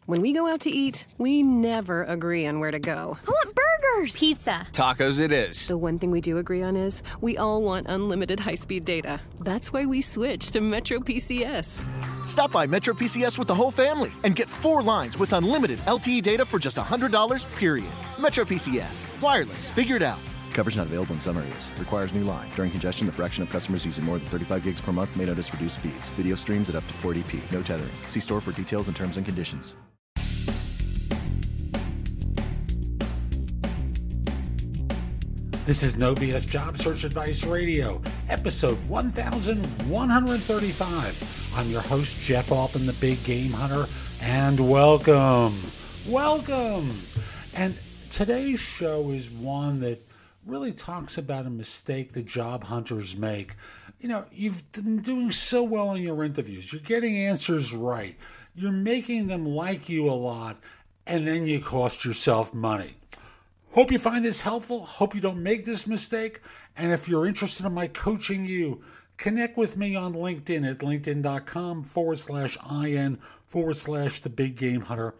When we go out to eat, we never agree on where to go. I want burgers! Pizza. Tacos it is. The one thing we do agree on is we all want unlimited high-speed data. That's why we switched to Metro PCS. Stop by Metro PCS with the whole family and get 4 lines with unlimited LTE data for just $100, period. Metro PCS. Wireless. Figure it out. Coverage not available in some areas. Requires new line. During congestion, the fraction of customers using more than 35 gigs per month may notice reduced speeds. Video streams at up to 480p. No tethering. See store for details and terms and conditions. This is No BS Job Search Advice Radio, episode 1135. I'm your host, Jeff Altman, the Big Game Hunter, and welcome. And today's show is one that really talks about a mistake that job hunters make. You know, you've been doing so well in your interviews. You're getting answers right. You're making them like you a lot, and then you cost yourself money. Hope you find this helpful. Hope you don't make this mistake. And if you're interested in my coaching you, connect with me on LinkedIn at linkedin.com/IN/The Big Game Hunter.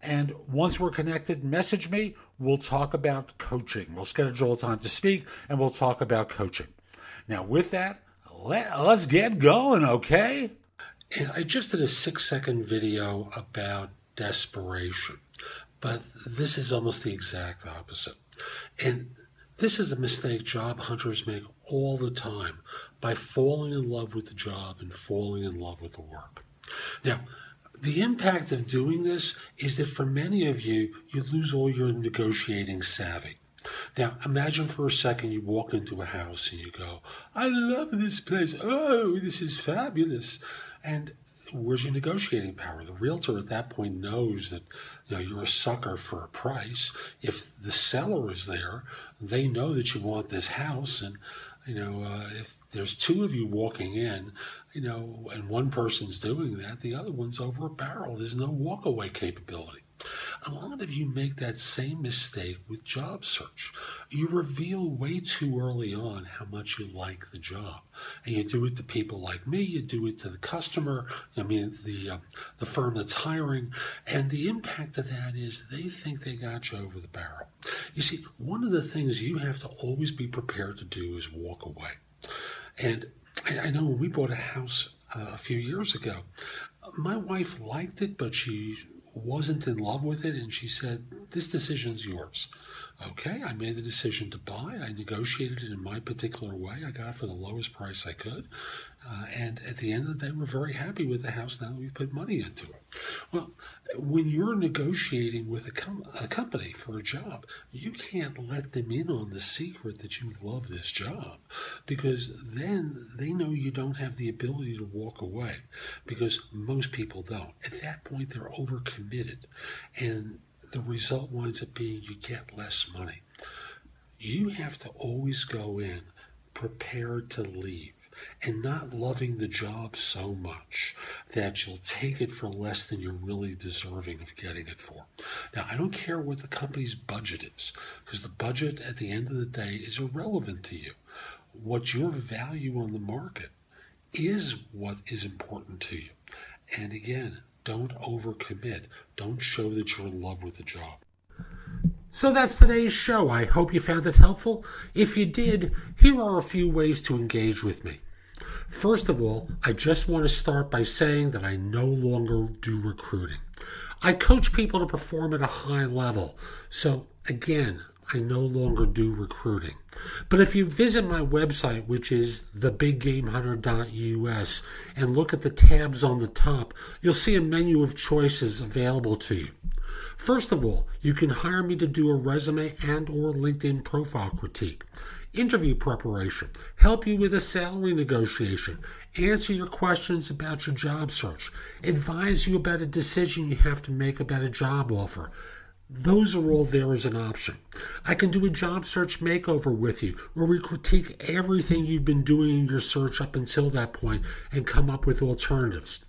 And once we're connected, message me. We'll talk about coaching. We'll schedule a time to speak, and we'll talk about coaching. Now, with that, let's get going, okay? And I just did a 6-second video about desperation. But this is almost the exact opposite. And this is a mistake job hunters make all the time by falling in love with the job and falling in love with the work. Now, the impact of doing this is that for many of you, you lose all your negotiating savvy. Now, imagine for a second you walk into a house and you go, I love this place. Oh, this is fabulous. And where's your negotiating power? The realtor at that point knows that you're a sucker for a price. If the seller is there, they know that you want this house. And, if there's 2 of you walking in, and one person's doing that, the other one's over a barrel. There's no walkaway capability. A lot of you make that same mistake with job search. You reveal way too early on how much you like the job. And you do it to people like me, you do it to the customer, the firm that's hiring, and the impact of that is they think they got you over the barrel. You see, one of the things you have to always be prepared to do is walk away. And I know when we bought a house a few years ago, my wife liked it, but she wasn't in love with it, and she said, this decision's yours. Okay, I made the decision to buy. I negotiated it in my particular way. I got it for the lowest price I could. And at the end of the day, we're very happy with the house now that we've put money into it. Well, when you're negotiating with a company for a job, you can't let them in on the secret that you love this job, because then they know you don't have the ability to walk away, because most people don't. At that point, they're overcommitted, and the result winds up being you get less money. You have to always go in prepared to leave and not loving the job so much that you'll take it for less than you're really deserving of getting it for. Now, I don't care what the company's budget is, because the budget at the end of the day is irrelevant to you. What your value on the market is what is important to you. And again, don't overcommit. Don't show that you're in love with the job. So that's today's show. I hope you found it helpful. If you did, here are a few ways to engage with me. First of all, I just want to start by saying that I no longer do recruiting. I coach people to perform at a high level. So again, I no longer do recruiting. But if you visit my website, which is thebiggamehunter.us, and look at the tabs on the top, you'll see a menu of choices available to you. First of all, you can hire me to do a resume and or LinkedIn profile critique, interview preparation, help you with a salary negotiation, answer your questions about your job search, advise you about a decision you have to make about a job offer. Those are all there as an option. I can do a job search makeover with you, where we critique everything you've been doing in your search up until that point and come up with alternatives.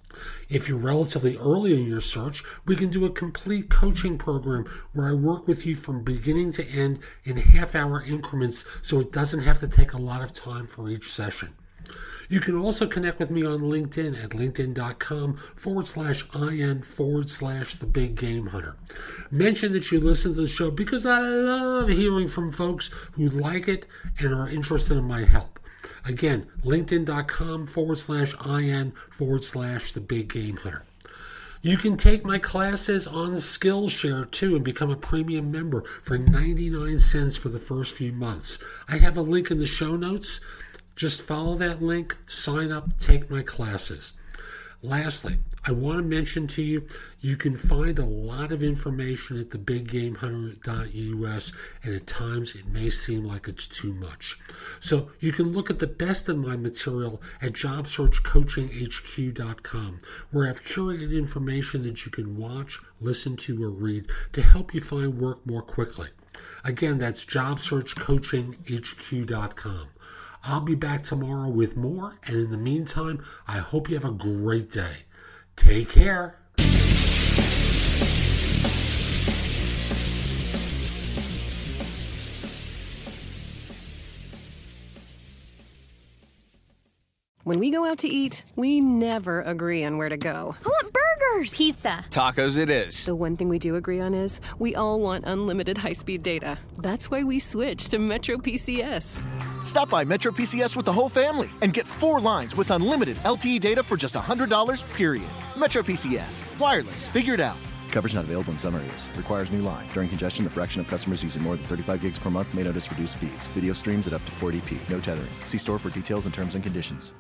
If you're relatively early in your search, we can do a complete coaching program where I work with you from beginning to end in half-hour increments so it doesn't have to take a lot of time for each session. You can also connect with me on LinkedIn at linkedin.com/IN/The Big Game Hunter. Mention that you listen to the show because I love hearing from folks who like it and are interested in my help. Again, linkedin.com/IN/The Big Game Hunter. You can take my classes on Skillshare too and become a premium member for 99 cents for the first few months. I have a link in the show notes. Just follow that link, sign up, take my classes. Lastly, I want to mention to you, you can find a lot of information at thebiggamehunter.us, and at times it may seem like it's too much. So you can look at the best of my material at jobsearchcoachinghq.com, where I've curated information that you can watch, listen to, or read to help you find work more quickly. Again, that's jobsearchcoachinghq.com. I'll be back tomorrow with more, and in the meantime, I hope you have a great day. Take care. When we go out to eat, we never agree on where to go. I want burgers! Pizza. Tacos it is. The one thing we do agree on is we all want unlimited high-speed data. That's why we switched to Metro PCS. Stop by Metro PCS with the whole family and get 4 lines with unlimited LTE data for just $100, period. Metro PCS. Wireless. Figured out. Coverage not available in some areas. Requires new line. During congestion, the fraction of customers using more than 35 gigs per month may notice reduced speeds. Video streams at up to 480p. No tethering. See store for details and terms and conditions.